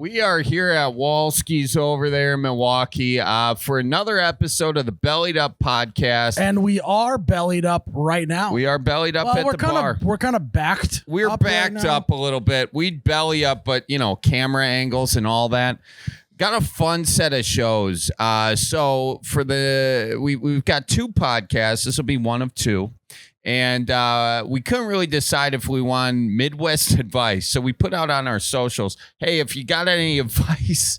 We are here at Wolski's over there in Milwaukee for another episode of the Bellied Up podcast. And we are bellied up right now. We are bellied up at the bar. We're kind of backed. We're backed right up a little bit. We'd belly up, but, camera angles and all that. Got a fun set of shows. So for we've got two podcasts. This will be one of two. And we couldn't really decide if we want Midwest advice. So we put out on our socials, hey, if you got any advice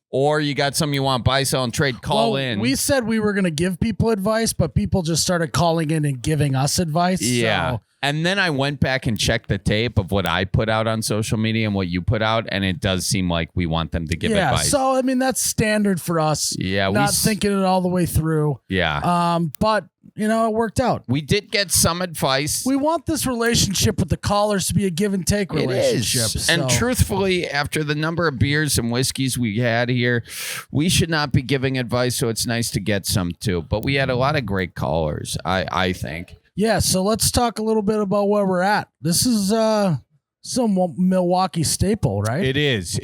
or you got something you want to buy, sell, and trade, call in. We said we were going to give people advice, but people just started calling in and giving us advice. Yeah. So. And then I went back and checked the tape of what I put out on social media and what you put out, and it does seem like we want them to give advice. So, I mean, that's standard for us. Yeah. Not thinking it all the way through. Yeah. But, it worked out. We did get some advice. We want this relationship with the callers to be a give and take relationship. It is. And truthfully, after the number of beers and whiskeys we had here, we should not be giving advice, so it's nice to get some too. But we had a lot of great callers, I think. Yeah, so let's talk a little bit about where we're at. This is some Milwaukee staple, right? It is.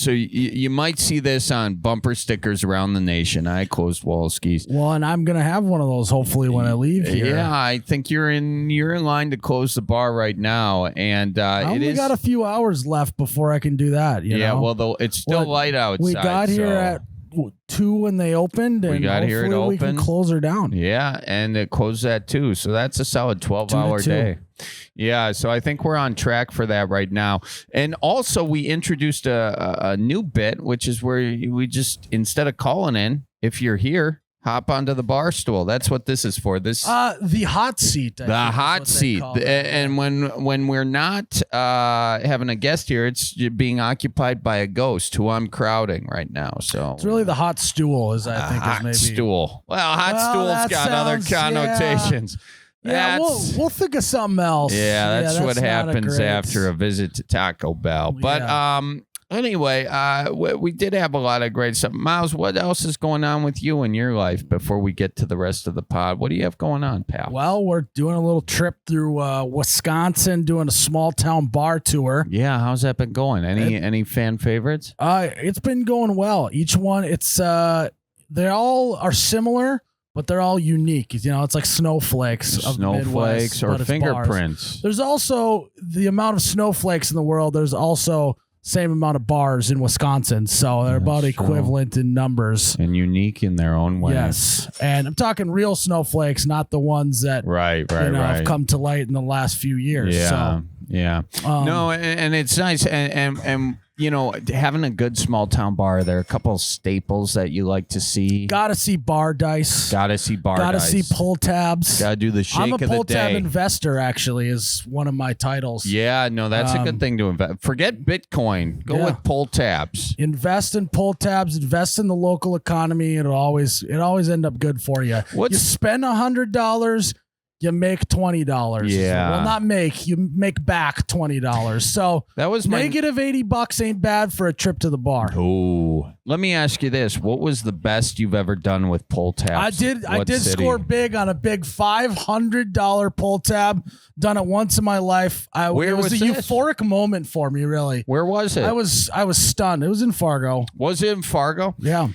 So you might see this on bumper stickers around the nation. I closed Wolski's. Well, and I'm gonna have one of those hopefully when I leave here. Yeah, I think you're in line to close the bar right now, and I only got a few hours left before I can do that. You know? Well, it's still light outside. We got here at 2 when they opened, and we got here at we can close her down. Yeah, and it closed at 2, so that's a solid 12-hour day. Yeah, so I think we're on track for that right now. And also, we introduced a new bit, which is where we just, instead of calling in, if you're here, hop onto the bar stool. That's what this is for. The hot seat. The hot seat. And when we're not having a guest here, it's being occupied by a ghost who I'm crowding right now. So it's really the hot stool, is maybe stool. Well, hot stool's got other connotations. Yeah, we'll think of something else. Yeah, that's what happens after a visit to Taco Bell. But anyway, we did have a lot of great stuff. Miles, what else is going on with you in your life before we get to the rest of the pod? What do you have going on, pal? Well, we're doing a little trip through Wisconsin, doing a small town bar tour. Yeah, how's that been going? Any fan favorites? It's been going well. Each one, they all are similar, but they're all unique. It's like snowflakes of the Midwest, or fingerprints. Bars. There's also the amount of snowflakes in the world. There's also same amount of bars in Wisconsin, so they're about equivalent in numbers and unique in their own way. Yes, and I'm talking real snowflakes, not the ones that have come to light in the last few years. Yeah. No, and it's nice, and having a good small town bar. There are a couple of staples that you like to see. Gotta see bar dice. Gotta see pull tabs. Gotta do the shake of the day. I'm a pull tab investor, actually, is one of my titles. Yeah, no, that's a good thing to invest. Forget Bitcoin. Go with pull tabs. Invest in pull tabs. Invest in the local economy. It always end up good for you. You spend $100. You make $20. Yeah. Well, not make. You make back $20. So that was negative $80 ain't bad for a trip to the bar. Oh, let me ask you this: what was the best you've ever done with pull tabs? I did score big on a big $500 pull tab. Done it once in my life. It was a euphoric moment for me. Really. Where was it? I was stunned. It was in Fargo. Was it in Fargo? Yeah.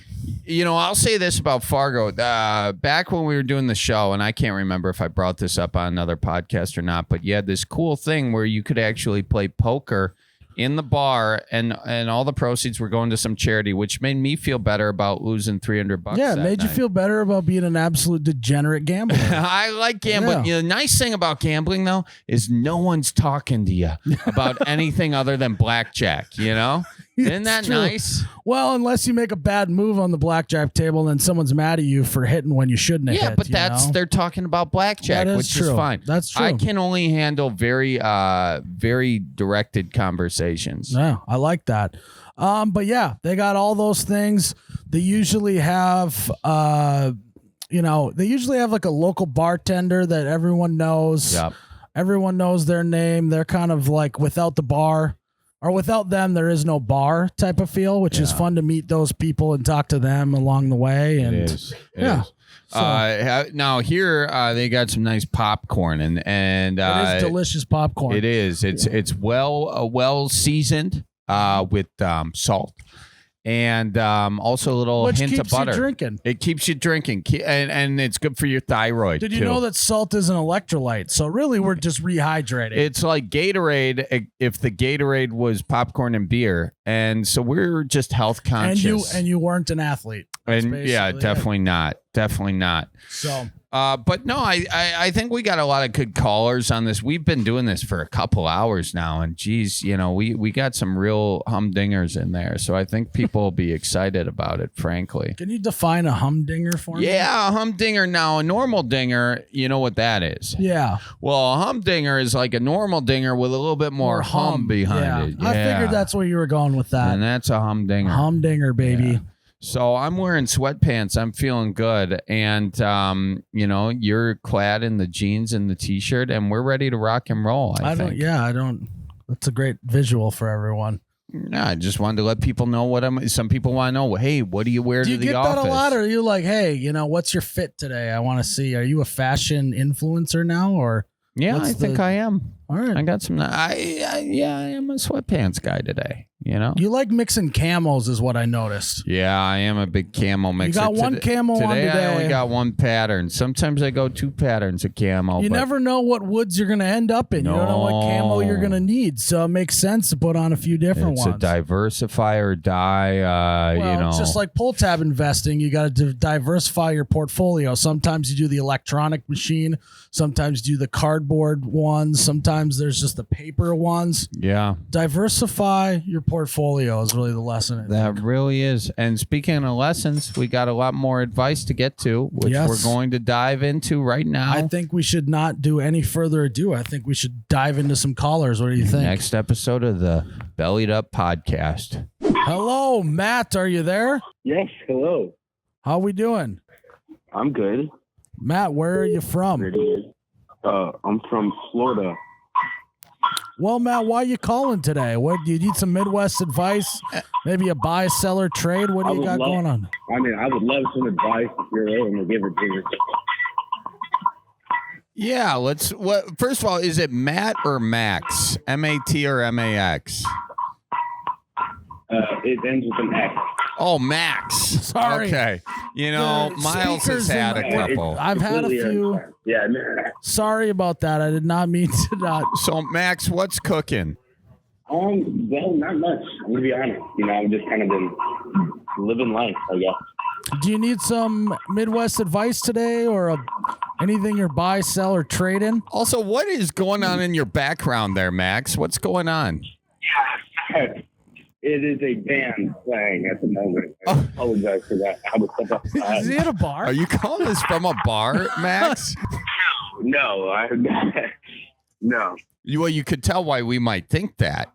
I'll say this about Fargo. Back when we were doing the show, and I can't remember if I brought this up on another podcast or not, but you had this cool thing where you could actually play poker in the bar, and all the proceeds were going to some charity, which made me feel better about losing $300. Yeah, it made you feel better about being an absolute degenerate gambler. I like gambling. Yeah. The nice thing about gambling, though, is no one's talking to you about anything other than blackjack, Isn't that nice? Well, unless you make a bad move on the blackjack table, and then someone's mad at you for hitting when you shouldn't have hit. Yeah, but they're talking about blackjack, which is fine. That's true. I can only handle very, very directed conversations. Yeah, I like that. But yeah, they got all those things. They usually have, like a local bartender that everyone knows. Yep. Everyone knows their name. They're kind of like without the bar. Or without them, there is no bar type of feel, which is fun to meet those people and talk to them along the way. And it is. Now here they got some nice popcorn and it is delicious popcorn. It is. It's well seasoned. with salt. And also a little Which hint of keeps you butter. drinking. It keeps you drinking, and it's good for your thyroid. Did you too. know that salt is an electrolyte? So really, we're just rehydrating. It's like Gatorade if the Gatorade was popcorn and beer, and so we're just health conscious. And you weren't an athlete. And yeah, definitely not. Definitely not. So, but no, I think we got a lot of good callers on this. We've been doing this for a couple hours now, and geez, we got some real humdingers in there. So I think people will be excited about it, frankly. Can you define a humdinger for me? Yeah, a humdinger. Now, a normal dinger, you know what that is? Yeah. Well, a humdinger is like a normal dinger with a little bit more hum behind it. Yeah. I figured that's where you were going with that. And that's a humdinger. Humdinger, baby. Yeah. So I'm wearing sweatpants. I'm feeling good. And, you're clad in the jeans and the T-shirt, and we're ready to rock and roll, I think. That's a great visual for everyone. Yeah, I just wanted to let people know some people want to know, hey, what do you wear to the office? Do you get that a lot, or are you like, hey, what's your fit today? I want to see. Are you a fashion influencer now, or? Yeah, I think I am. All right. I got some. I am a sweatpants guy today. You like mixing camos, is what I noticed. Yeah, I am a big camo mixer. You got one camo on today. I only got one pattern. Sometimes I go 2 patterns of camo. You never know what woods you're going to end up in. You don't know what camo you're going to need. So it makes sense to put on a few different ones. It's a diversify or die. It's just like pull tab investing. You got to diversify your portfolio. Sometimes you do the electronic machine. Sometimes you do the cardboard ones. Sometimes there's just the paper ones. Yeah. Diversify your portfolio is really the lesson. That really is. And speaking of lessons, we got a lot more advice to get to, which we're going to dive into right now. I think we should not do any further ado. I think we should dive into some callers. What do you think? Next episode of the Bellied Up Podcast. Hello, Matt. Are you there? Yes. Hello. How we doing? I'm good. Matt, where are you from? I'm from Florida. Well, Matt, why are you calling today? What do you need some Midwest advice? Maybe a buy, seller, trade? What do you got going on? I would love some advice if you're willing to give it to me. Yeah, first of all, is it Matt or Max? M-A-T or M-A-X? It ends with an X. Oh, Max. Sorry. Okay. Miles has had a couple. I've had a few. Yeah. Sorry about that. I did not mean to not. So, Max, what's cooking? Well, not much. I'm going to be honest. I've just kind of been living life, I guess. Do you need some Midwest advice today or anything you're buy, sell, or trade in? Also, what is going on in your background there, Max? What's going on? It is a band playing at the moment. I apologize for that. I was step outside. Is he at a bar? Are you calling this from a bar, Max? No. No. You could tell why we might think that,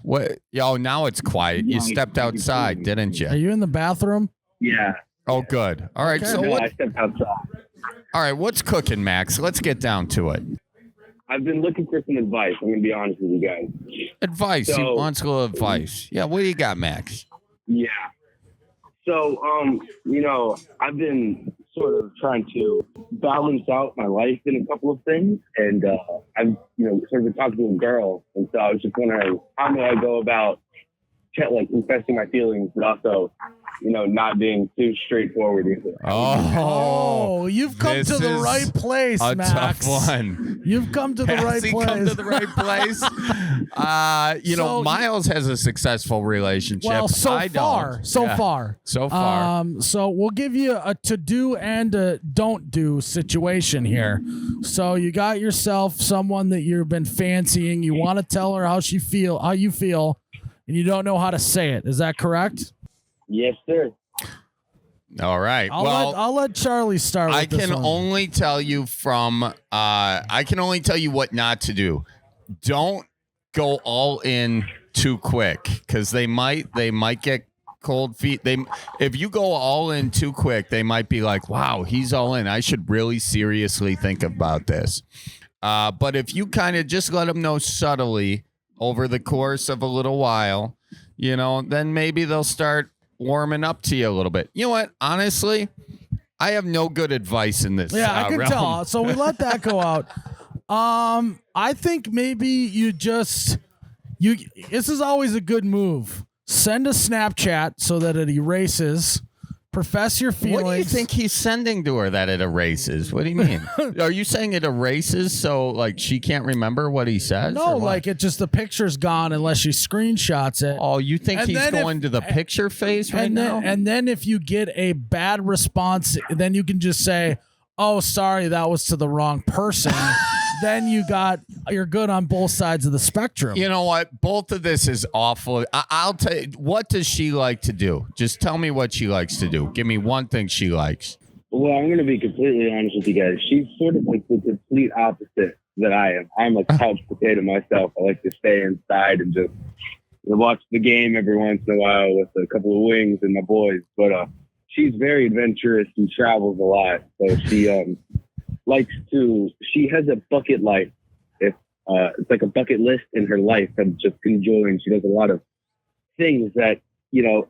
What? Oh, now it's quiet. You stepped outside, didn't you? Are you in the bathroom? Yeah. Oh, good. All right. Okay. So I stepped outside. All right. What's cooking, Max? Let's get down to it. I've been looking for some advice. I'm going to be honest with you guys. Advice. He wants a little advice. Yeah. What do you got, Max? Yeah. So, I've been sort of trying to balance out my life in a couple of things. And I've, sort of been talking to a girl. And so I was just wondering, how may I go about confessing my feelings, but also, not being too straightforward with it. Oh, you've come to the right place, Max. A tough one. You've come to the right place. Come to the right place? Miles has a successful relationship. Well, so far. So we'll give you a to-do and a don't-do situation here. So you got yourself someone that you've been fancying. You want to tell her how you feel, and you don't know how to say it. Is that correct? Yes, sir. All right. I'll let Charlie start with I can only tell you what not to do. Don't go all in too quick, because they might get cold feet. If you go all in too quick, they might be like, wow, he's all in. I should really seriously think about this. But if you kind of just let them know subtly over the course of a little while, then maybe they'll start warming up to you a little bit. You know what? Honestly, I have no good advice in this. Yeah, I can tell. So we let that go out. I think maybe you This is always a good move. Send a Snapchat so that it erases. Profess your feelings. What do you think he's sending to her that it erases? What do you mean? Are you saying it erases so like she can't remember what he says? No, like it just the picture's gone unless she screenshots it. Oh, you think he's going to the picture phase right now? And then if you get a bad response, then you can just say, "Oh, sorry, that was to the wrong person." Then you're good on both sides of the spectrum. You know what? Both of this is awful. I'll tell you, what does she like to do? Just tell me what she likes to do. Give me one thing she likes. Well, I'm going to be completely honest with you guys. She's sort of like the complete opposite that I am. I'm a couch potato myself. I like to stay inside and just watch the game every once in a while with a couple of wings and my boys. But she's very adventurous and travels a lot. So she has a bucket life. It's like a bucket list in her life of just enjoying. She does a lot of things that, fear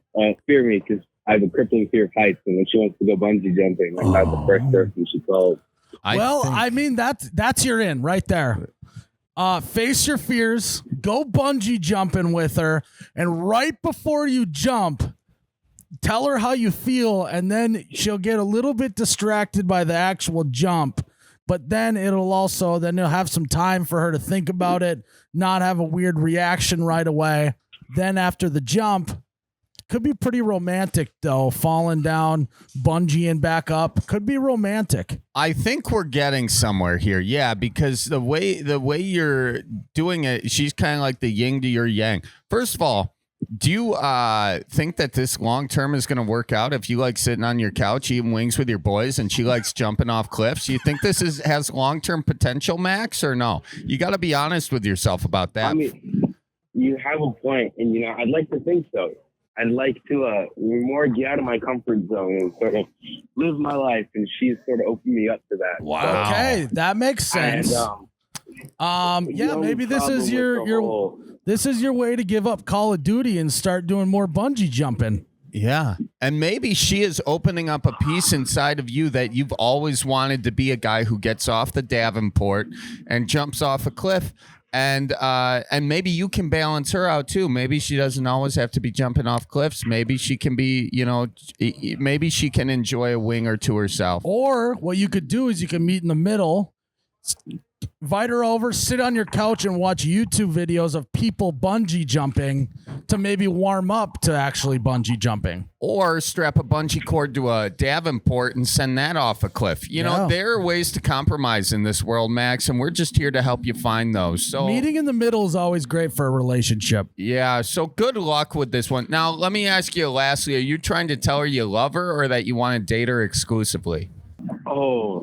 me because I have a crippling fear of heights. And when she wants to go bungee jumping, I'm not the first person she calls. I mean, that's your in right there. Face your fears, go bungee jumping with her. And right before you jump, tell her how you feel, and then she'll get a little bit distracted by the actual jump, but then you'll have some time for her to think about it, not have a weird reaction right away. Then after the jump, could be pretty romantic though, falling down, bungeeing back up, could be romantic. I think we're getting somewhere here. Yeah, because the way you're doing it, she's kind of like the yin to your yang. First of all, do you think that this long term is going to work out if you like sitting on your couch eating wings with your boys and she likes jumping off cliffs? Do you think this has long term potential, Max, or no? You got to be honest with yourself about that. I mean, you have a point, and I'd like to think so. I'd like to more get out of my comfort zone and sort of live my life, and she's sort of opened me up to that. Wow. Okay, that makes sense. And, maybe this is your way to give up Call of Duty and start doing more bungee jumping. Yeah. And maybe she is opening up a piece inside of you that you've always wanted to be a guy who gets off the Davenport and jumps off a cliff. And maybe you can balance her out too. Maybe she doesn't always have to be jumping off cliffs. Maybe she can be, maybe she can enjoy a wing or two herself. Or what you could do is you can meet in the middle, invite her over, sit on your couch and watch YouTube videos of people bungee jumping to maybe warm up to actually bungee jumping. Or strap a bungee cord to a Davenport and send that off a cliff. There are ways to compromise in this world, Max, and we're just here to help you find those. So meeting in the middle is always great for a relationship. Yeah, so good luck with this one. Now, let me ask you lastly, are you trying to tell her you love her or that you want to date her exclusively? Oh,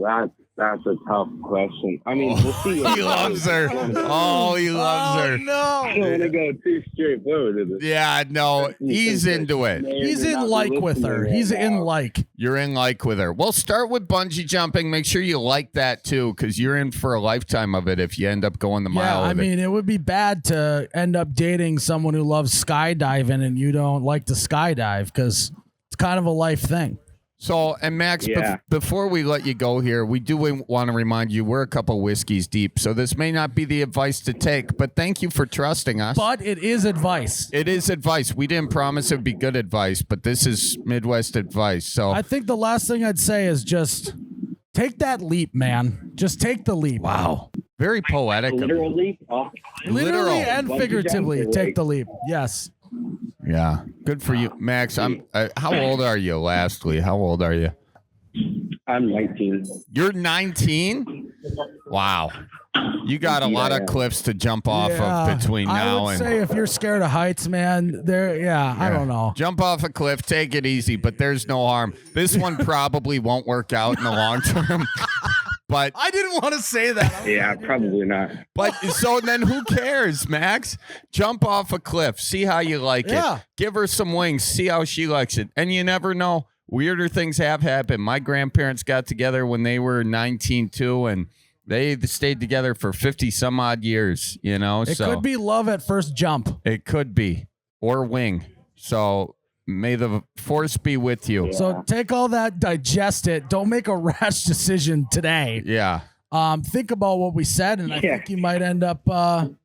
that's a tough question. I mean, we'll see. He loves her. Oh, he loves her. No. I don't want to go too straightforward with it. Yeah, no, he's into it. He's in like with her. He's in like. You're in like with her. Well, start with bungee jumping. Make sure you like that too, because you're in for a lifetime of it if you end up going the mile. I mean, it would be bad to end up dating someone who loves skydiving and you don't like to skydive because it's kind of a life thing. So, and Max, before we let you go here, we do want to remind you we're a couple whiskeys deep, so this may not be the advice to take, but thank you for trusting us. But it is advice. It is advice. We didn't promise it would be good advice, but this is Midwest advice. So I think the last thing I'd say is just take that leap, man. Just take the leap. Wow. Very poetic. Literal leap? Literally and figuratively, take the leap. Yes. Yeah, good for you, Max. How old are you? Lastly, how old are you? I'm 19. You're 19? Wow, you got a lot of cliffs to jump off of between now and. I would say if you're scared of heights, man, I don't know. Jump off a cliff, take it easy, but there's no harm. This one probably won't work out in the long term. But I didn't want to say that. Yeah, probably not. But so then who cares, Max? Jump off a cliff. See how you like it. Give her some wings. See how she likes it. And you never know. Weirder things have happened. My grandparents got together when they were 19 too, and they stayed together for 50 some odd years, It could be love at first jump. It could be. Or wing. So may the force be with you. Yeah. So take all that, digest it. Don't make a rash decision today. Yeah. Think about what we said, and I think you might end up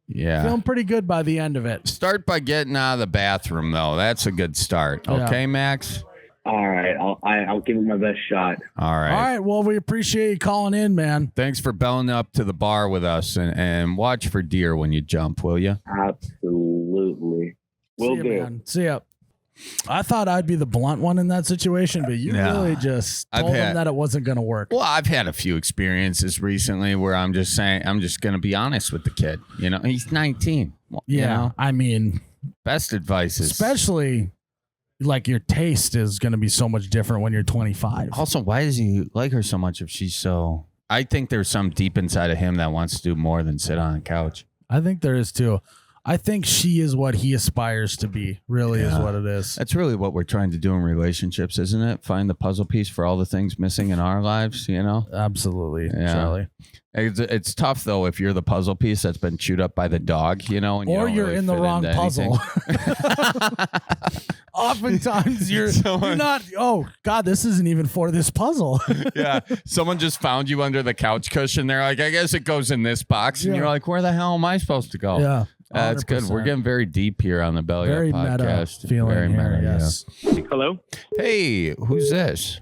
Yeah. Feeling pretty good by the end of it. Start by getting out of the bathroom, though. That's a good start. Okay, Max? All right. I'll give it my best shot. All right. All right. Well, we appreciate you calling in, man. Thanks for belling up to the bar with us, and watch for deer when you jump, will you? Absolutely. Will do. Man. See ya. I thought I'd be the blunt one in that situation, but you really just told them that it wasn't going to work. Well, I've had a few experiences recently where I'm just going to be honest with the kid. You know, he's 19. Yeah. You know? I mean, best advice is especially like your taste is going to be so much different when you're 25. Also, why does he like her so much if she's so... I think there's some deep inside of him that wants to do more than sit on a couch. I think there is too. I think she is what he aspires to be, really is what it is. That's really what we're trying to do in relationships, isn't it? Find the puzzle piece for all the things missing in our lives, you know? Absolutely, Charlie. It's tough, though, if you're the puzzle piece that's been chewed up by the dog, you know? And or you you're really in the wrong puzzle. Oftentimes you're not, oh, God, this isn't even for this puzzle. Yeah. Someone just found you under the couch cushion. They're like, I guess it goes in this box. And you're like, where the hell am I supposed to go? Yeah. That's good. We're getting very deep here on the Belly very Up podcast. Meta feeling very here, meta, yes. Hello? Hey, who's this?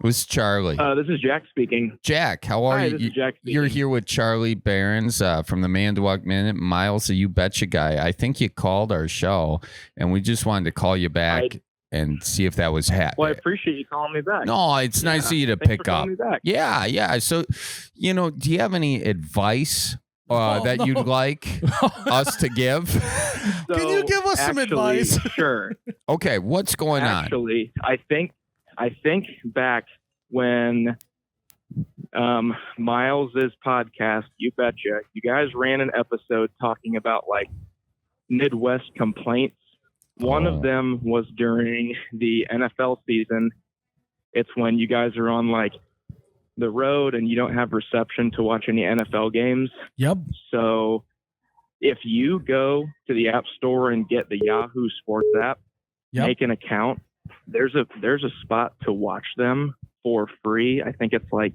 This is Charlie. This is Jack speaking. Jack, how are you? This is Jack speaking. You're here with Charlie Behrens from the Man to Walk Minute, Miles, the You Betcha guy. I think you called our show, and we just wanted to call you back and see if that was happening. Well, I appreciate you calling me back. No, it's nice of you to pick up. Me back. Yeah. So, do you have any advice that you'd like us to give? So, can you give us some advice? Sure. Okay, what's going on? Actually, I think back when Miles's podcast, You Betcha, you guys ran an episode talking about like Midwest complaints. One of them was during the NFL season. It's when you guys are on like the road and you don't have reception to watch any NFL games. Yep. So if you go to the App Store and get the Yahoo Sports app, make an account, there's a spot to watch them for free. I think it's like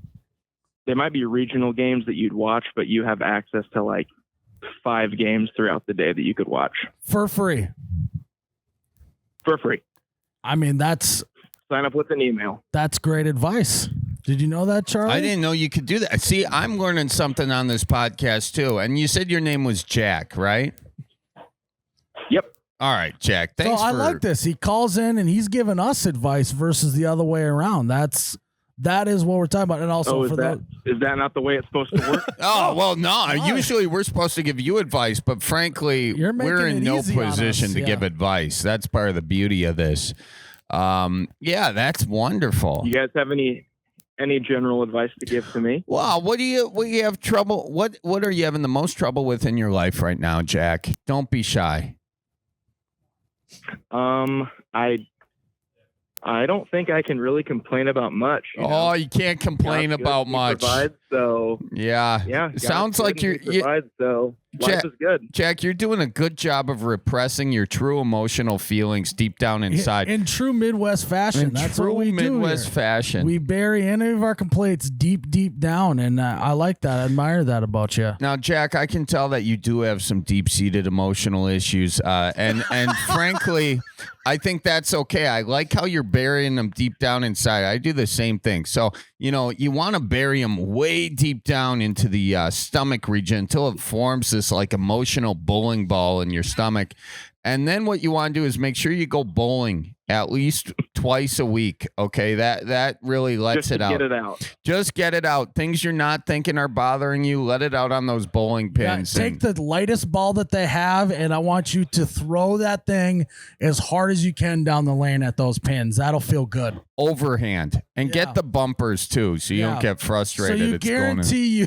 they might be regional games that you'd watch, but you have access to like 5 games throughout the day that you could watch for free. For free. I mean, sign up with an email. That's great advice. Did you know that, Charlie? I didn't know you could do that. See, I'm learning something on this podcast too. And you said your name was Jack, right? Yep. All right, Jack. Thanks. So I like this. He calls in and he's giving us advice versus the other way around. That is what we're talking about. And also is that not the way it's supposed to work? Well, no. Usually we're supposed to give you advice, but frankly, we're in no position to give advice. That's part of the beauty of this. Yeah, that's wonderful. You guys have any general advice to give to me? Well, what do you have trouble? What are you having the most trouble with in your life right now, Jack? Don't be shy. I don't think I can really complain about much. You can't complain about much. Provides, so yeah. Sounds like so life is good. Jack, you're doing a good job of repressing your true emotional feelings deep down inside. In true Midwest fashion. That's what we do here. Midwest fashion. We bury any of our complaints deep down, and I like that. I admire that about you. Now, Jack, I can tell that you do have some deep-seated emotional issues, and frankly, I think that's okay. I like how you're burying them deep down inside. I do the same thing. So, you want to bury them way deep down into the stomach region until it forms this like emotional bowling ball in your stomach. And then what you want to do is make sure you go bowling at least twice a week. Okay, that really lets it out. Get it out. Just get it out. Things you're not thinking are bothering you, let it out on those bowling pins. Take the lightest ball that they have, and I want you to throw that thing as hard as you can down the lane at those pins. That'll feel good. Overhand. And get the bumpers too, so you don't get frustrated. So you guarantee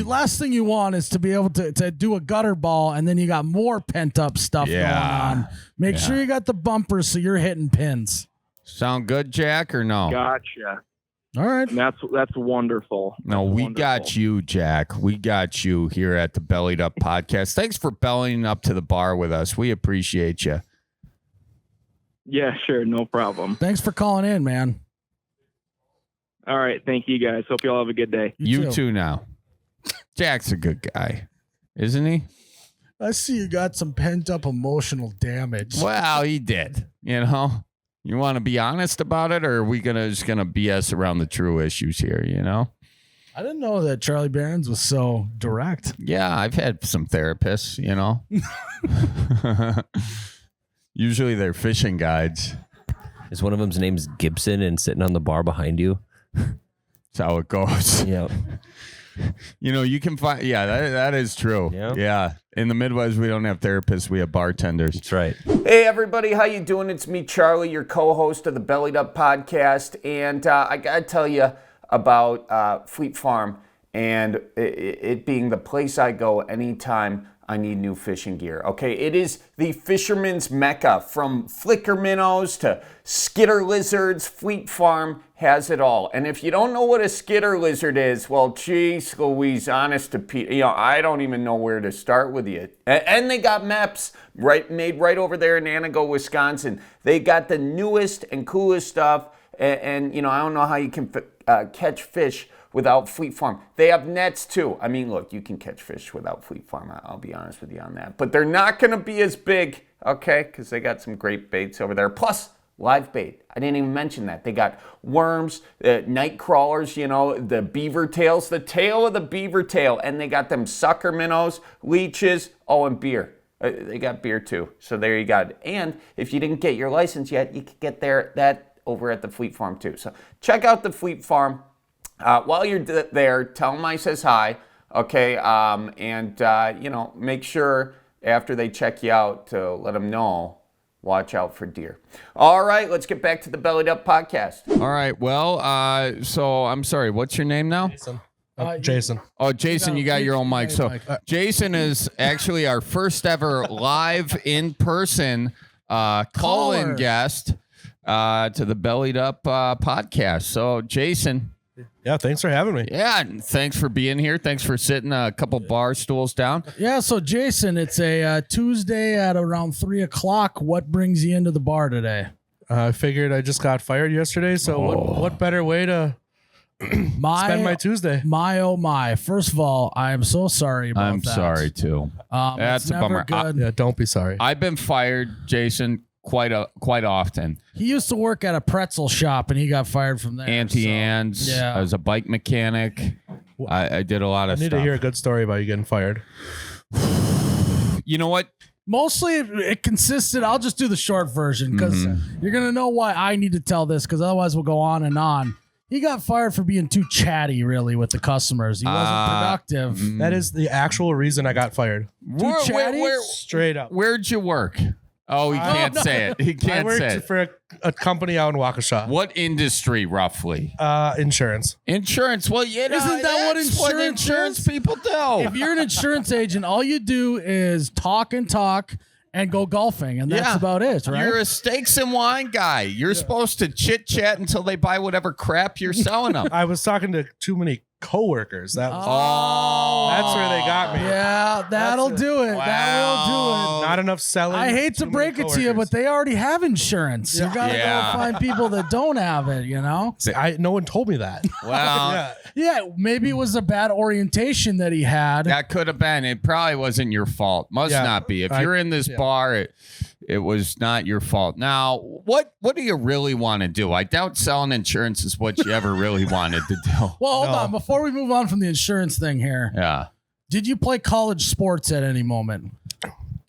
last thing you want is to be able to do a gutter ball, and then you got more pent up stuff going on. Make sure you got the bumpers so you're hitting pins. Sound good, Jack, or no? Gotcha. All right. That's wonderful. No, we got you, Jack. We got you here at the Bellied Up Podcast. Thanks for bellying up to the bar with us. We appreciate you. Yeah, sure. No problem. Thanks for calling in, man. All right. Thank you, guys. Hope you all have a good day. You too now. Jack's a good guy, isn't he? I see you got some pent up emotional damage. Well, he did. You know, you want to be honest about it, or are we just gonna BS around the true issues here? You know. I didn't know that Charlie Barron's was so direct. Yeah, I've had some therapists. You know. Usually they're fishing guides. Is one of them's name's Gibson and sitting on the bar behind you? That's how it goes. Yeah. You know, you can find. Yeah, that is true. Yeah. In the Midwest, we don't have therapists. We have bartenders. That's right. Hey, everybody. How you doing? It's me, Charlie, your co-host of the Bellied Up podcast. And I got to tell you about Fleet Farm and it being the place I go anytime I need new fishing gear. Okay, it is the fisherman's mecca. From flicker minnows to skitter lizards, Fleet Farm has it all. And if you don't know what a skitter lizard is, well, geez Louise, honest to Pete, I don't even know where to start with you. And they got maps made right over there in Antigo, Wisconsin. They got the newest and coolest stuff. And I don't know how you can catch fish without Fleet Farm. They have nets too. I mean, look, you can catch fish without Fleet Farm. I'll be honest with you on that. But they're not going to be as big, okay? Because they got some great baits over there. Plus, live bait. I didn't even mention that. They got worms, night crawlers, the beaver tails, the tail of the beaver tail. And they got them sucker minnows, leeches, and beer. They got beer too. So there you go. And if you didn't get your license yet, you could get that over at the Fleet Farm too. So check out the Fleet Farm. While you're there, tell them I says hi, okay? Make sure after they check you out to let them know, watch out for deer. All right, let's get back to the Bellied Up podcast. All right, well, so I'm sorry, what's your name now? Jason. Oh, Jason, you got your own mic. So Jason is actually our first ever live in-person call-in guest to the Bellied Up podcast. So, Jason. Yeah, thanks for having me. Yeah, thanks for being here. Thanks for sitting a couple bar stools down. Yeah, so Jason, it's a Tuesday at around 3 o'clock. What brings you into the bar today? I figured I just got fired yesterday, so what better way to spend my Tuesday? My. First of all, I am so sorry about that. I'm sorry, too. That's a bummer. Yeah, don't be sorry. I've been fired, Jason, quite often. He used to work at a pretzel shop, and he got fired from there. Auntie Anne's. Yeah. I was a bike mechanic. I did a lot of stuff. I need to hear a good story about you getting fired. You know what? Mostly it consisted, I'll just do the short version, because you're going to know why I need to tell this, because otherwise we'll go on and on. He got fired for being too chatty, really, with the customers. He wasn't productive. That is the actual reason I got fired. Too chatty? Straight up. Where'd you work? Oh, he can't say it. He can't say it. I worked for a company out in Waukesha. What industry, roughly? Insurance. Insurance. Well, isn't that what insurance people do? If you're an insurance agent, all you do is talk and go golfing, and that's about it, right? You're a steaks and wine guy. You're supposed to chit chat until they buy whatever crap you're selling them. I was talking to too many coworkers. That's where they got me. Yeah, that'll do it. Wow. That will do it. Not enough selling. I hate to break it to you, but they already have insurance. You gotta go find people that don't have it. No one told me that. Well, yeah, maybe it was a bad orientation that he had. That could have been. It probably wasn't your fault. Must not be. If you're in this bar, it was not your fault. Now, what do you really want to do? I doubt selling insurance is what you ever really wanted to do. Well, hold on. Before we move on from the insurance thing here. Yeah. Did you play college sports at any moment?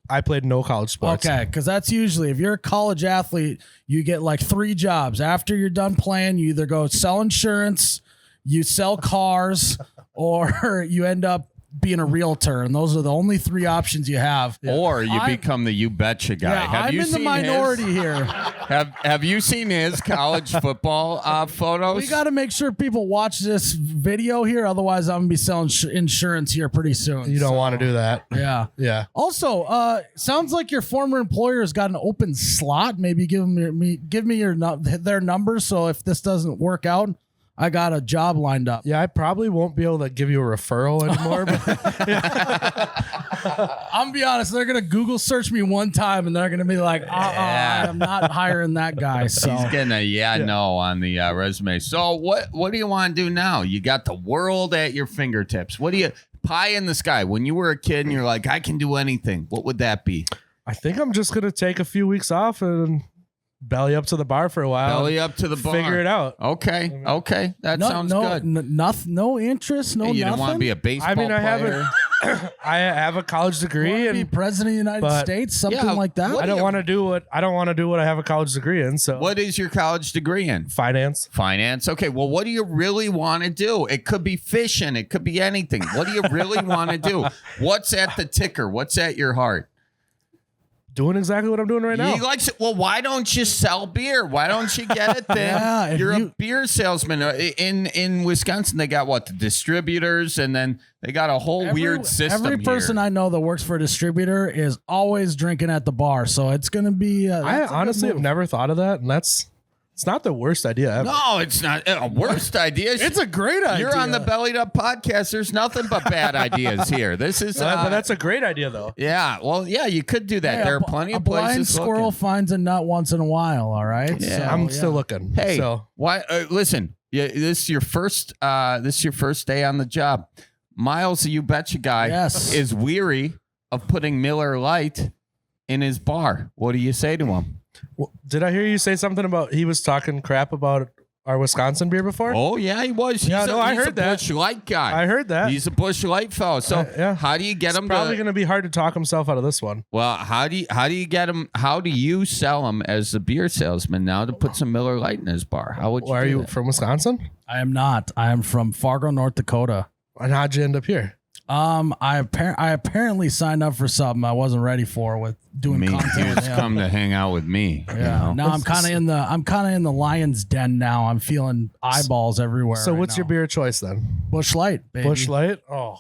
I played no college sports. Okay, because that's usually, if you're a college athlete, you get like 3 jobs. After you're done playing, you either go sell insurance, you sell cars, or you end up being a realtor, and those are the only 3 options you have. Or you become the You Betcha guy. Yeah, have I'm you in the minority here. Have you seen his college football photos? We got to make sure people watch this video here, otherwise I'm gonna be selling insurance here pretty soon. You don't want to do that. Yeah. Yeah. Also, sounds like your former employer has got an open slot. Maybe give me their number, so if this doesn't work out, I got a job lined up. Yeah, I probably won't be able to give you a referral anymore. I'm gonna be honest, they're gonna Google search me one time and they're gonna be like, I'm not hiring that guy. So he's getting a no on the resume. So what do you want to do now? You got the world at your fingertips. What do you Pie in the sky. When you were a kid and you're like, I can do anything, what would that be? I think I'm just gonna take a few weeks off and belly up to the bar for a while. Belly up to the bar. Figure it out. Okay. Okay. That sounds good. No interest. No, You nothing. don't want to be a baseball player? I have a college degree and be president of the United States, something like that. I don't want to do what I have a college degree in. So what is your college degree in? Finance. Finance. Okay. Well, what do you really want to do? It could be fishing. It could be anything. What do you really want to do? What's at the ticker? What's at your heart? Doing exactly what I'm doing right now. Well, why don't you sell beer? Why don't you get it then? You're a beer salesman. In Wisconsin, they got the distributors, and then they got a whole weird system. Every person I know that works for a distributor is always drinking at the bar, so it's going to be. I honestly have never thought of that, and it's not the worst idea ever. No, it's not a worst idea. It's a great idea. You're on the Bellied Up podcast. There's nothing but bad ideas here. This is, but that's a great idea, though. Yeah, well, yeah, you could do that. There are plenty of places. A blind squirrel finds a nut once in a while. All right. Yeah, so, I'm still looking. Hey, so why? Listen, this is your first. This is your first day on the job. Miles, the You Betcha guy, is weary of putting Miller Lite in his bar. What do you say to him? Well, did I hear you say something about he was talking crap about our Wisconsin beer before? Oh, yeah, he was. I heard that. He's a Busch Light guy. I heard that. He's a Busch Light fellow. So how do you get him? Probably going to be hard to talk himself out of this one. Well, how do you get him? How do you sell him as a beer salesman now to put some Miller Lite in his bar? How would you? Are you from Wisconsin? I am not. I am from Fargo, North Dakota. And how'd you end up here? I apparently signed up for something I wasn't ready for with doing content. He was come to hang out with me. Yeah. You know? Now I'm kind of in the lion's den now. I'm feeling eyeballs everywhere. So what's your beer choice then? Busch Light, baby. Busch Light? Oh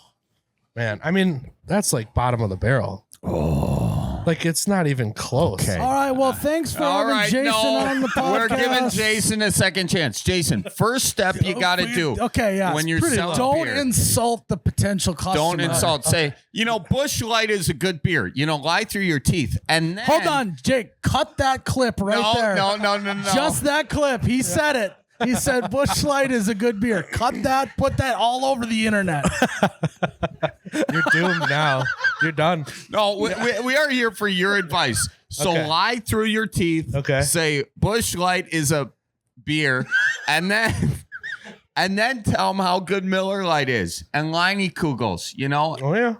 man. I mean, that's like bottom of the barrel. Oh. Like it's not even close. Okay. All right. Well, thanks for having Jason on the podcast. We're giving Jason a second chance. Jason, first step you got to do. Okay, yeah. When you're selling don't beer. insult the potential customer. Don't insult. Say, Busch Light is a good beer. Lie through your teeth. And then, hold on, Jake. Cut that clip right there. No. Just that clip. He said it. He said Busch Light is a good beer. Cut that. Put that all over the internet. You're doomed now. You're done. No, we are here for your advice. So lie through your teeth. Okay. Say Busch Light is a beer, and then tell them how good Miller Lite is and Liney Kugels. Oh yeah.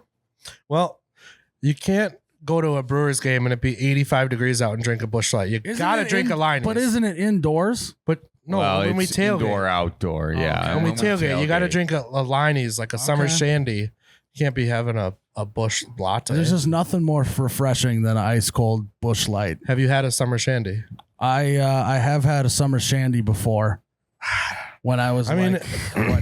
Well, you can't go to a Brewers game and it be 85 degrees out and drink a Busch Light. You gotta drink a Liney. But isn't it indoors? But no, when we tailgate, indoor, outdoor, yeah. When we tailgate, you got to drink a Liney's, like a summer shandy. You can't be having a Busch latte. There's just nothing more refreshing than an ice cold Busch Light. Have you had a summer shandy? I have had a summer shandy before. When I was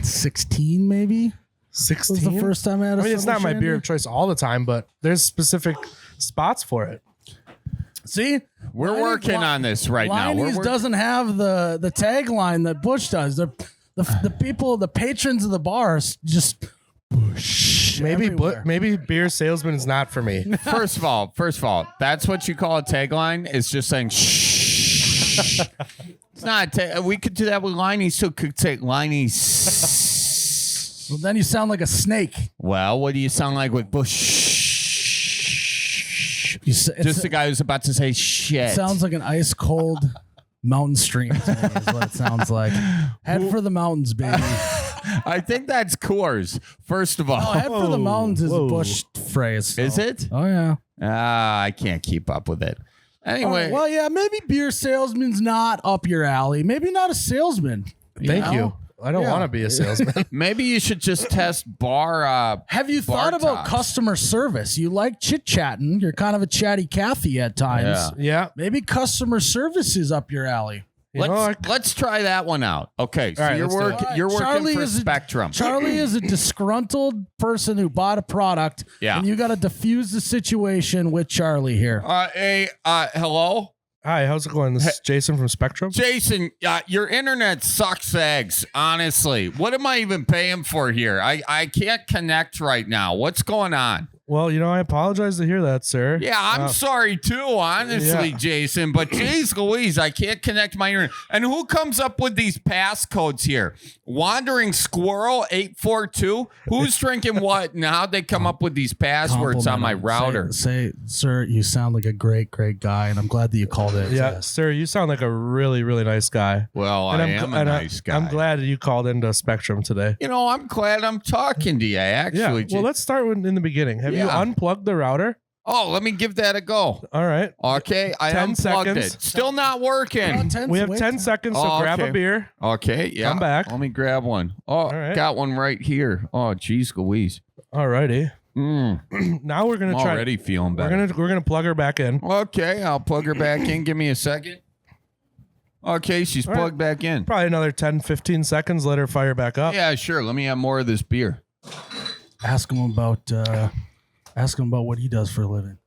16 maybe? 16 was the first time I had a summer it's not my shandy? beer of choice all the time, but there's specific spots for it. See, we're working on this right now. Liney's doesn't have the tagline that Busch does. The people, the patrons of the bars, just Busch. Maybe beer salesman is not for me. First of all, that's what you call a tagline. It's just saying shh. It's not. We could do that with Liney. So could say Liney. Well, then you sound like a snake. Well, what do you sound like with Busch? Just the guy who's about to say shit. Sounds like an ice cold mountain stream to me is what it sounds like. Head for the mountains, baby. I think that's Coors, first of all. No, head for the mountains is a Busch phrase. So. Is it? Oh, yeah. I can't keep up with it. Anyway. Well, yeah, maybe beer salesman's not up your alley. Maybe not a salesman. Thank you. I don't want to be a salesman. Maybe you should just test bar. Have you thought about customer service? You like chit-chatting. You're kind of a chatty Cathy at times. Yeah. Maybe customer service is up your alley. Let's try that one out. Okay, so you're working for Spectrum. Charlie is a disgruntled person who bought a product, and you got to diffuse the situation with Charlie here. Hello? Hi, how's it going? This is Jason from Spectrum. Jason, your internet sucks eggs, honestly. What am I even paying for here? I can't connect right now. What's going on? Well, I apologize to hear that, sir. Yeah, I'm sorry too, honestly, Jason. But geez Louise, I can't connect my internet. And who comes up with these passcodes here? Wandering Squirrel 842. Who's drinking what? And how'd they come up with these passwords on my router? Say, sir, you sound like a great guy, and I'm glad that you called it. Yeah, sir, you sound like a really, really nice guy. Well, I am a nice guy. I'm glad you called into Spectrum today. I'm glad I'm talking to you, actually. Yeah. Well, let's start in the beginning. Have you unplugged the router? Oh, let me give that a go. All right. Okay, I 10 unplugged seconds. it. Still not working. We have 10 seconds, so grab a beer. Okay, yeah. Come back. Let me grab one. Oh, got one right here. Oh, geez Louise. All righty. Now we're gonna try. Already feeling better. We're gonna plug her back in. Okay, I'll plug her back in. Give me a second. Okay, she's plugged back in. Probably another 10, 15 seconds. Let her fire back up. Yeah, sure. Let me have more of this beer. Ask him about what he does for a living.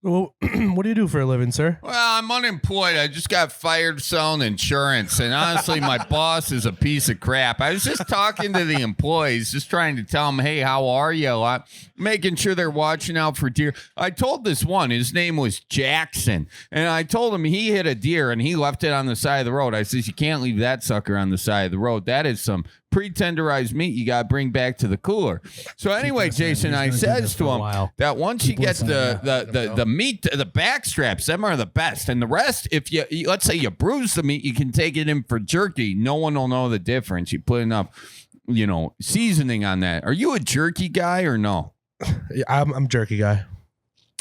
Well, what do you do for a living, sir? Well, I'm unemployed. I just got fired selling insurance. And honestly, my boss is a piece of crap. I was just talking to the employees, just trying to tell them, hey, how are you? Making sure they're watching out for deer. I told this one, his name was Jackson. And I told him he hit a deer and he left it on the side of the road. I says, you can't leave that sucker on the side of the road. That is some pre-tenderized meat you got to bring back to the cooler. So anyway, Jason, I says to him that once you get the meat, the back straps, them are the best. And the rest, if let's say you bruise the meat, you can take it in for jerky. No one will know the difference. You put enough, seasoning on that. Are you a jerky guy or no? Yeah, I'm jerky guy.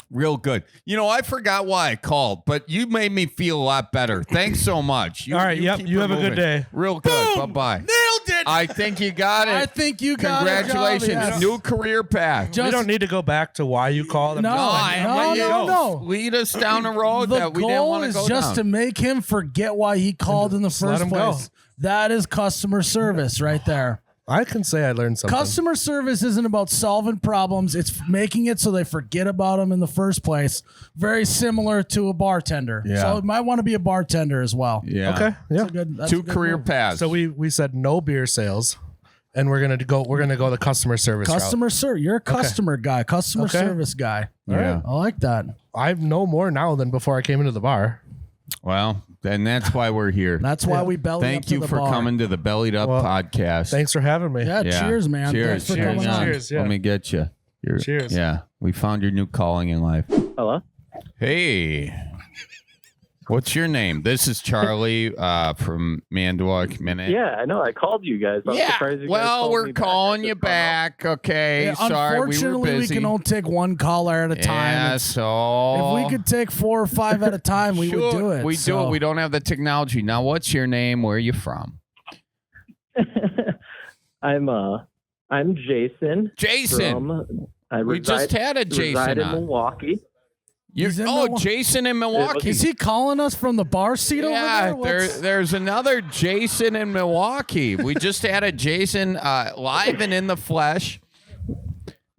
Real good. I forgot why I called, but you made me feel a lot better. Thanks so much. All right. You have a good day. Real good. Boom! Bye-bye. Nailed it. I think you got it. I think you got it. Congratulations. Yes. New career path. We don't need to go back to why you called. No. Lead us down a road that we didn't want to go down. The goal is just to make him forget why he called in the first place. Go. That is customer service right there. I can say I learned something. Customer service isn't about solving problems. It's making it so they forget about them in the first place. Very similar to a bartender. Yeah. So you might want to be a bartender as well. Yeah. Okay. Yeah. That's Two a good career move. paths. So we said no beer sales, and we're gonna go the customer service route. You're a customer guy, customer service guy. Yeah. I like that. I know more now than before I came into the bar. Well, and that's why we're here. That's why we belly up Thank to you the for bar. coming to the Bellied Up podcast. Thanks for having me. Yeah, cheers, man. Cheers. Thanks for coming on. Cheers. Yeah. Let me get you. Cheers. Yeah. We found your new calling in life. Hello? Hey. What's your name? This is Charlie from Manduak Minute. Yeah, I know. I called you guys. I'm surprised you guys called we're me calling back. you back. Okay. Yeah, Sorry, we were unfortunately, we busy. can only take one caller at a time. Yeah, so If we could take 4 or 5 at a time, we would do it. We do it. We don't have the technology. Now, what's your name? Where are you from? I'm Jason. Jason. We just had a Jason reside in on. Milwaukee. Jason in Milwaukee. Is he calling us from the bar seat over there? There's another Jason in Milwaukee. We just had a Jason live and in the flesh.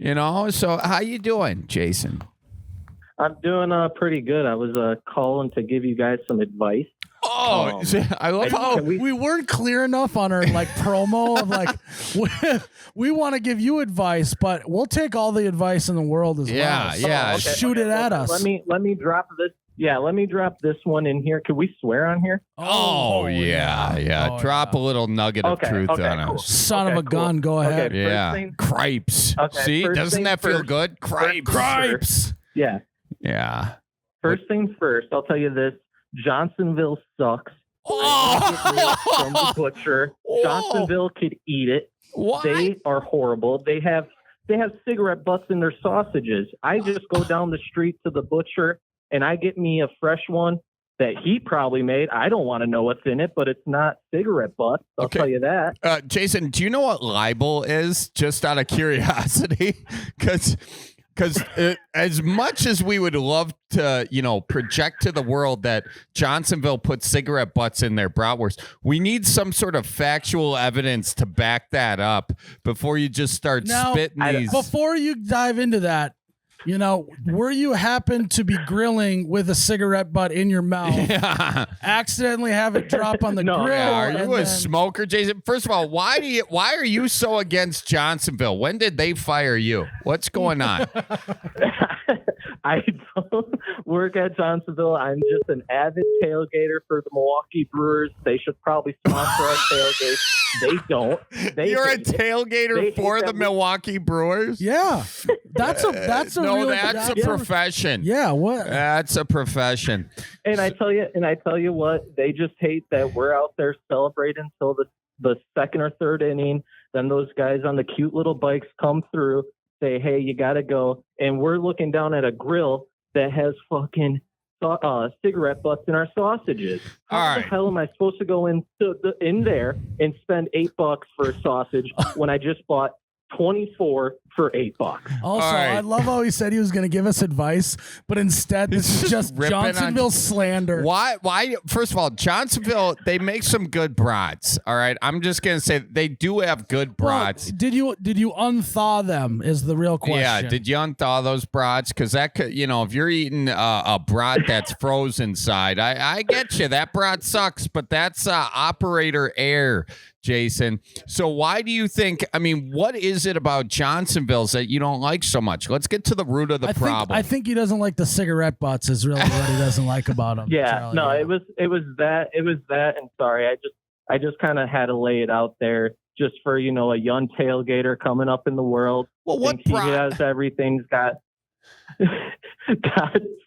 So how you doing, Jason? I'm doing pretty good. I was calling to give you guys some advice. Oh, I love how we weren't clear enough on our promo of we want to give you advice, but we'll take all the advice in the world as well. Yeah. So shoot it at us. Let me drop this. Yeah, let me drop this one in here. Can we swear on here? Oh, yeah. Drop a little nugget of truth on us. Son of a gun, go ahead. Yeah. Cripes. Okay, see, doesn't that feel good? Cripes. Yeah. Yeah. First things first, I'll tell you this. Johnsonville sucks. Oh! From the butcher. Johnsonville could eat it. What? They are horrible. They have cigarette butts in their sausages. I just go down the street to the butcher and I get me a fresh one that he probably made. I don't want to know what's in it, but it's not cigarette butts. I'll tell you that. Jason, do you know what libel is? Just out of curiosity, because as much as we would love to, project to the world that Johnsonville put cigarette butts in their bratwurst, we need some sort of factual evidence to back that up before you just start spitting these. Before you dive into that, were you happen to be grilling with a cigarette butt in your mouth, accidentally have it drop on the grill? Are you a smoker, Jason? First of all, why are you so against Johnsonville? When did they fire you? What's going on? I don't work at Johnsonville. I'm just an avid tailgater for the Milwaukee Brewers. They should probably sponsor our tailgate. They don't. You're a tailgater for the Milwaukee Brewers? Yeah. That's a profession. Yeah, what? That's a profession. And I tell you what, they just hate that we're out there celebrating until the second or third inning. Then those guys on the cute little bikes come through, say, hey, you got to go. And we're looking down at a grill that has fucking cigarette butts in our sausages. How the hell am I supposed to go in there and spend $8 for a sausage when I just bought 24 for $8? Also, I love how he said he was going to give us advice, but instead this is just Johnsonville slander. Why? First of all, Johnsonville, they make some good brats. All right, I'm just going to say they do have good brats. Well, did you unthaw them? Is the real question. Yeah, did you unthaw those brats? Because that could, if you're eating a brat that's frozen inside, I get you. That brat sucks, but that's operator air, Jason. So why do you think? I mean, what is it about Johnsonville's that you don't like so much? Let's get to the root of the problem. I think he doesn't like the cigarette butts. Is really what he doesn't like about them. Yeah, Charlie. no, it was that. And sorry, I just kind of had to lay it out there just for a young tailgater coming up in the world. Well, what he has everything. Got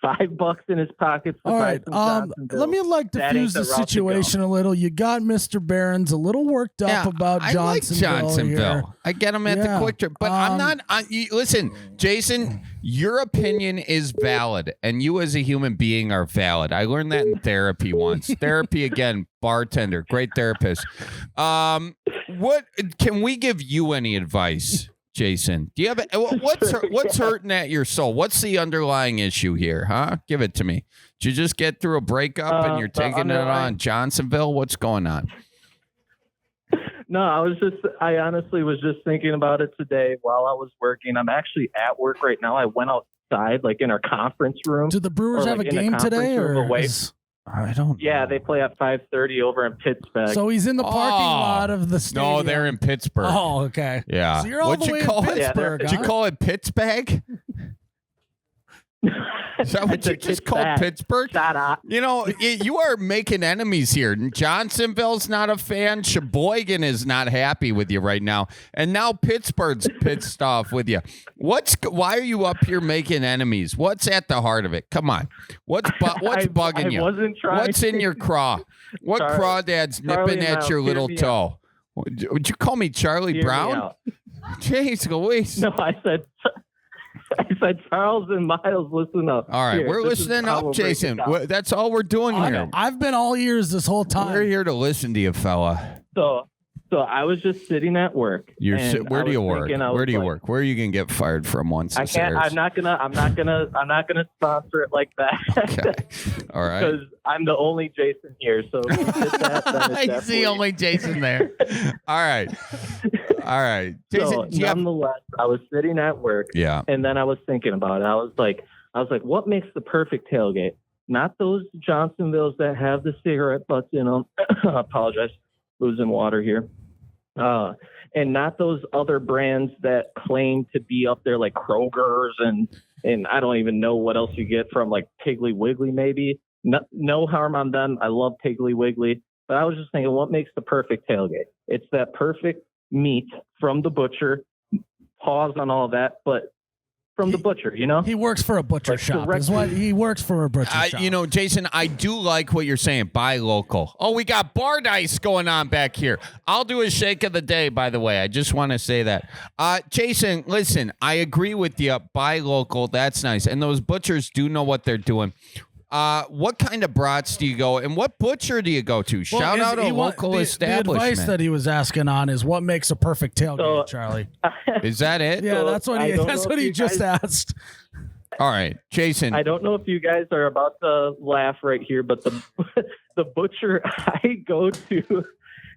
$5 in his pockets. All right. Let me diffuse the situation a little. You got Mr. Barron's a little worked up about Johnsonville. I like Johnsonville. Here. I get him at the quick trip, but I'm not. Listen, Jason, your opinion is valid, and you as a human being are valid. I learned that in therapy once. Therapy again, bartender, great therapist. What can we give you any advice? Jason, do you have what's hurting at your soul? What's the underlying issue here, huh? Give it to me. Did you just get through a breakup and you're taking it on Johnsonville? What's going on? No, I honestly was just thinking about it today while I was working. I'm actually at work right now. I went outside, in our conference room. Do the Brewers have a game today, or I don't know. Yeah, they play at 5:30 over in Pittsburgh. So he's in the parking lot of the stadium. No, they're in Pittsburgh. Oh, okay. Yeah. So you're all the way in Pittsburgh. Did you call it Pittsburgh? Is that what you just called Pittsburgh? Shut up. You are making enemies here. Johnsonville's not a fan. Sheboygan is not happy with you right now. And now Pittsburgh's pissed off with you. Why are you up here making enemies? What's at the heart of it? Come on. What's bugging you? I wasn't trying. What's in your craw? What crawdad's nipping at your little toe? Would you call me Charlie Brown? Jeez Louise. No, I said Charles and Miles, listen up. All right, we're listening up, Jason. That's all we're doing here. I've been all ears this whole time. We're here to listen to you, fella. So I was just sitting at work. Where do you work? Where do you work? Where are you gonna get fired from once this airs? I'm not gonna sponsor it like that. Okay. All right. Because I'm the only Jason here. So if you did that, he's the only Jason there. All right. Jason, so nonetheless, I was sitting at work. Yeah. And then I was thinking about it. I was like, what makes the perfect tailgate? Not those Johnsonvilles that have the cigarette butts in them. I apologize. Losing water here. And not those other brands that claim to be up there like Kroger's and I don't even know what else you get from like Piggly Wiggly maybe. No harm on them. I love Piggly Wiggly. But I was just thinking, what makes the perfect tailgate? It's that perfect meat from the butcher. Pause on all that, but from the butcher, He works for a butcher shop. He works for a butcher shop. Jason, I do like what you're saying. Buy local. Oh, we got bar dice going on back here. I'll do a shake of the day, by the way. I just want to say that. Jason, listen, I agree with you. Buy local. That's nice. And those butchers do know what they're doing. What kind of brats do you go, and what butcher do you go to? Shout out a local establishment. The advice that he was asking on is what makes a perfect tailgate, Charlie. Is that it? Yeah, that's what he just asked. All right, Jason. I don't know if you guys are about to laugh right here, but the butcher I go to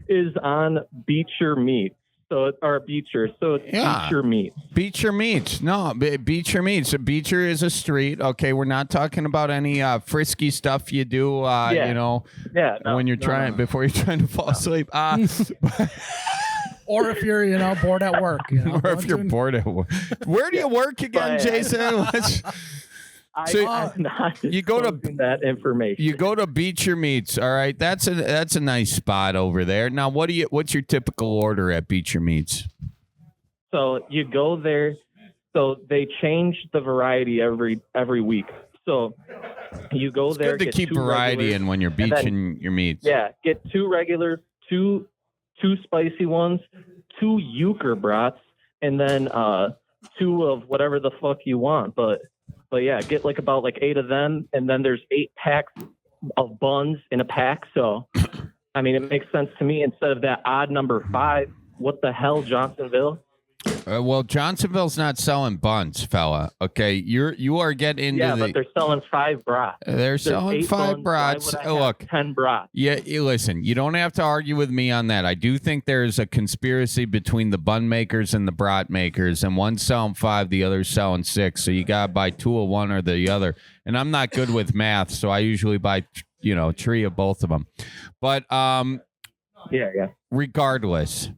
is on Beecher Meats. Or Beecher. So it's Beecher Meats. Beecher Meats. No, Beecher Meats. A Beecher is a street. Okay, we're not talking about any frisky stuff you do, when you're before you're trying to fall asleep. Or if you're, bored at work. Or if you're bored at work. Where do you work again, Jason? I'm not you go to that information. You go to Beecher Meats. All right, that's a nice spot over there. Now, what's your typical order at Beecher Meats? So you go there. So they change the variety every week. So you go it's there. Good to keep variety in when you're beaching your meats. Yeah, get 2 regular, two spicy ones, 2 euchre brats, and then 2 of whatever the fuck you want. But yeah, get about 8 of them, and then there's 8 packs of buns in a pack. So, I mean, it makes sense to me. Instead of that odd number 5, what the hell, Johnsonville? Well, Johnsonville's not selling buns, fella. Okay, you are getting into but they're selling 5 brats. They're selling 5 brats. Look, 10 brats. Yeah, listen, you don't have to argue with me on that. I do think there's a conspiracy between the bun makers and the brat makers, and one's selling 5, the other's selling 6. So you gotta buy 2 of one or the other. And I'm not good with math, so I usually buy 3 of both of them. But regardless.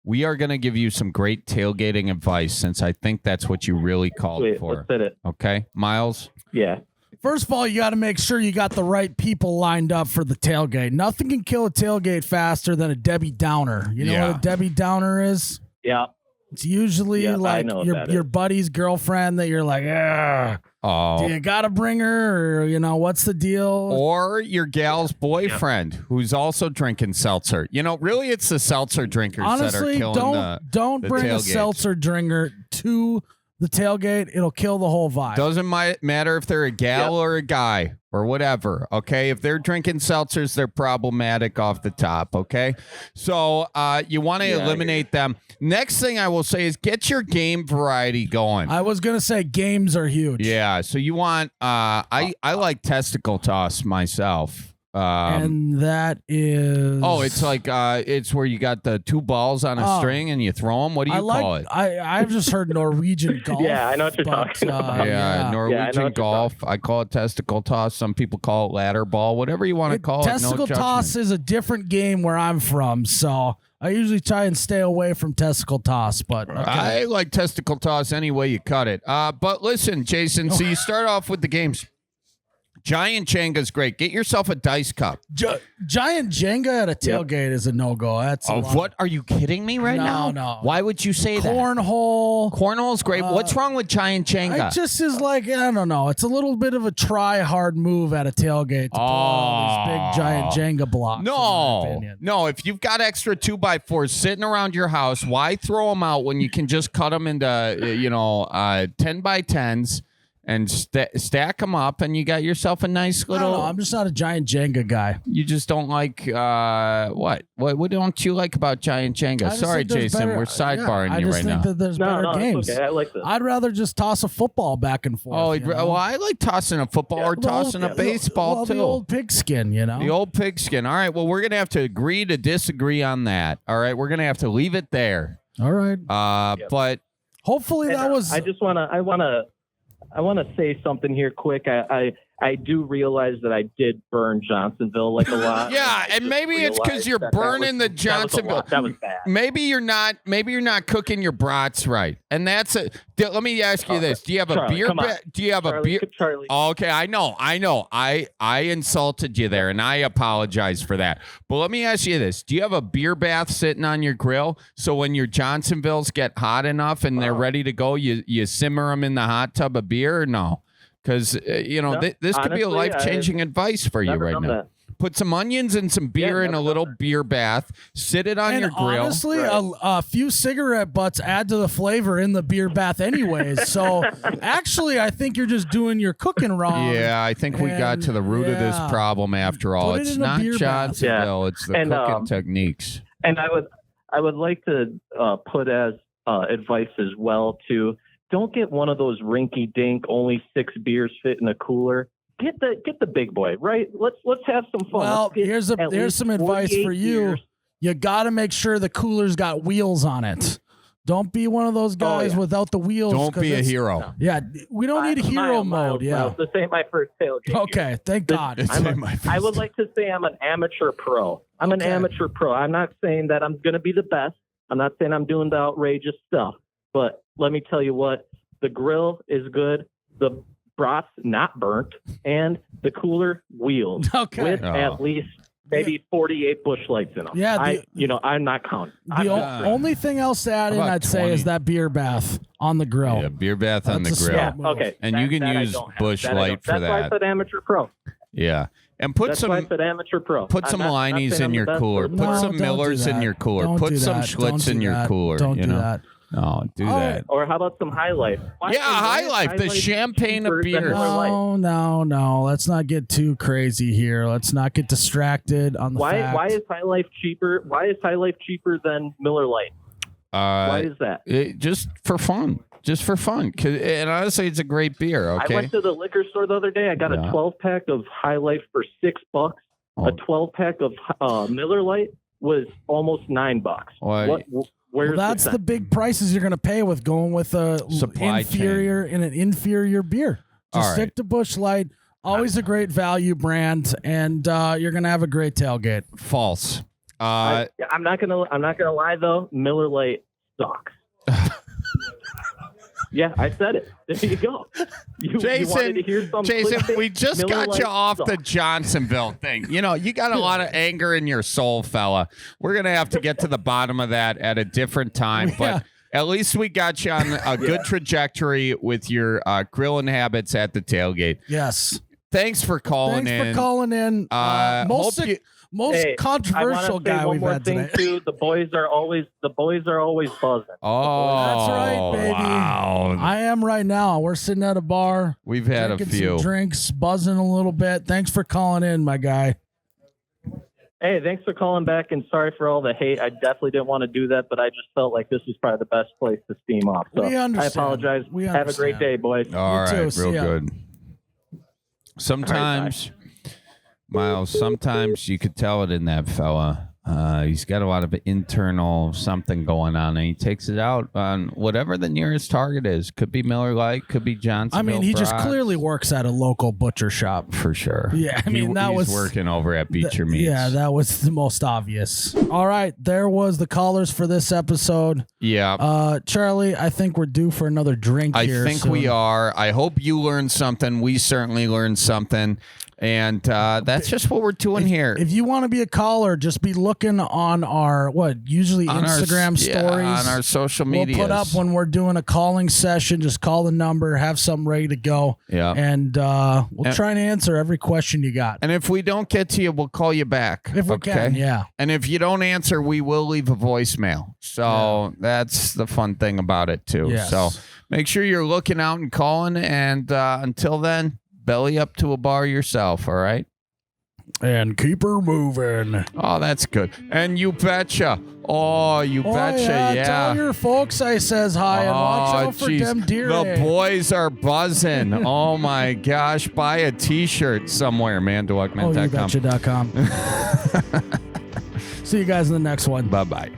We are going to give you some great tailgating advice since I think that's what you really called for. Let's hit it. Okay, Miles? Yeah. First of all, you got to make sure you got the right people lined up for the tailgate. Nothing can kill a tailgate faster than a Debbie Downer. You know what a Debbie Downer is? Yeah. It's usually your buddy's girlfriend that you're like, do you got to bring her? Or, what's the deal? Or your gal's boyfriend who's also drinking seltzer. Really, it's the seltzer drinkers that are killing don't bring tailgate. A seltzer drinker to the tailgate. It'll kill the whole vibe. Doesn't matter if they're a gal or a guy or whatever. Okay, if they're drinking seltzers, they're problematic off the top. Okay, so you want to eliminate them. Next thing I will say is get your game variety going. I was gonna say games are huge. Yeah, so you want I like testicle toss myself. And that is it's it's where you got the 2 balls on a string and you throw them. What do you call it? I've just heard Norwegian golf. Yeah, I know what you're talking about. Norwegian golf. I call it testicle toss. Some people call it ladder ball. Whatever you want to call it. Testicle toss is a different game where I'm from, so I usually try and stay away from testicle toss. But I like testicle toss any way you cut it. But listen, Jason. So you start off with the games. Giant Jenga's great. Get yourself a dice cup. Giant Jenga at a tailgate is a no-go. That's what? Are you kidding me right now? No. Why would you say that? Cornhole's great. What's wrong with Giant Jenga? It just is I don't know. It's a little bit of a try-hard move at a tailgate to pull all these big giant Jenga blocks. No. If you've got extra 2x4s sitting around your house, why throw them out when you can just cut them into 10x10s? And stack them up, and you got yourself a nice little. I'm just not a giant Jenga guy. You just don't like what? What don't you like about giant Jenga? Sorry, Jason, we're sidebarring you right now. I just think that there's better games. Okay. I like this. I'd rather just toss a football back and forth. Well, I like tossing a football or tossing a baseball too. The old pigskin, The old pigskin. All right. Well, we're gonna have to agree to disagree on that. All right. We're gonna have to leave it there. All right. But hopefully that was. I want to say something here quick. I do realize that I did burn Johnsonville a lot. Yeah, and maybe it's because you're burning the Johnsonville. That was bad. Maybe you're not cooking your brats right. And that's it. Let me ask you this: do you have a beer? Do you have a beer? Charlie. Okay, I know. I insulted you there, and I apologize for that. But let me ask you this: do you have a beer bath sitting on your grill? So when your Johnsonvilles get hot enough and they're ready to go, you simmer them in the hot tub of beer, or no? Because, this could be a life-changing advice for you right now. Put some onions and some beer in a little beer bath. Sit it on your grill. Honestly, a few cigarette butts add to the flavor in the beer bath anyways. So, actually, I think you're just doing your cooking wrong. Yeah, I think we got to the root of this problem after all. It's not Johnsonville. It's the cooking techniques. And I would like to put as advice as well, too. Don't get one of those rinky-dink, only 6 beers fit in a cooler. Get the big boy, right? Let's have some fun. Well, here's some advice for you. you got to make sure the cooler's got wheels on it. Don't be one of those guys without the wheels. Don't be a hero. No. Yeah, we don't need hero mode. Yeah. This ain't my first tailgate. Okay, thank God. I would like to say I'm an amateur pro. I'm an amateur pro. I'm not saying that I'm going to be the best. I'm not saying I'm doing the outrageous stuff. But let me tell you what, the grill is good. The brats not burnt, and the cooler wheels with at least maybe 48 bush lights in them. Yeah, I'm not counting. The only thing else to add in, I'd say, is that beer bath on the grill. Yeah, beer bath on the grill. Yeah, okay. And you can use bush light for that. That's why I said amateur pro. Yeah. And put That's why I said amateur pro. Put some Lineys in your cooler. Put some Millers in your cooler. Put some Schlitz in your cooler. Don't do that. No, do that. Or how about some High Life? High Life, the champagne of beer. No. Let's not get too crazy here. Let's not get distracted on the fact. Why is High Life cheaper? Why is High Life cheaper than Miller Lite? Why is that? Just for fun. Just for fun. And honestly, it's a great beer, okay? I went to the liquor store the other day. I got a 12-pack of High Life for $6. A 12-pack of Miller Lite was almost $9. That's the big prices you're going to pay with going with an inferior beer. Just stick to Busch Light. Always a great value brand, and you're going to have a great tailgate. False. I'm not gonna lie though. Miller Lite sucks. Yeah, I said it. There you go. Jason, we just Miller got Lite you off sucks. the Johnsonville thing. You got a lot of anger in your soul, fella. We're going to have to get to the bottom of that at a different time. But at least we got you on a good trajectory with your grilling habits at the tailgate. Yes. Thanks for calling in. Most controversial guy we've had today. Too, the boys are always buzzing. Oh, that's right, baby. Wow. I am right now. We're sitting at a bar. We've had a few some drinks, buzzing a little bit. Thanks for calling in, my guy. Hey, thanks for calling back, and sorry for all the hate. I definitely didn't want to do that, but I just felt like this was probably the best place to steam off. So we understand. I apologize. Have a great day, boys. All right, too. real good. Sometimes, Miles, sometimes you could tell it in that fella. He's got a lot of internal something going on, and he takes it out on whatever the nearest target is. Could be Miller Lite, could be Johnsonville. I mean, he just Brats. clearly works at a local butcher shop. For sure. Yeah, I mean, he's working over at Beecher Meats. Yeah, that was the most obvious. All right, there was the callers for this episode. Yeah. Charlie, I think we're due for another drink here. I think we are. I hope you learned something. We certainly learned something. And that's just what we're doing here. If you want to be a caller, just be looking on our usually on Instagram stories, on our social media. We'll put up when we're doing a calling session. Just call the number, have something ready to go. Yeah, and we'll try and answer every question you got. And if we don't get to you, we'll call you back if we can. Yeah. And if you don't answer, we will leave a voicemail. So that's the fun thing about it too. Yes. So make sure you're looking out and calling. And until then, belly up to a bar yourself, all right? And keep her moving. Oh, that's good. And you betcha. Oh, you betcha, yeah. Tell your folks I says hi and watch out for them deer. The boys are buzzing. Oh, my gosh. Buy a T-shirt somewhere, mandolakman.com. YouBetcha.com. See you guys in the next one. Bye-bye.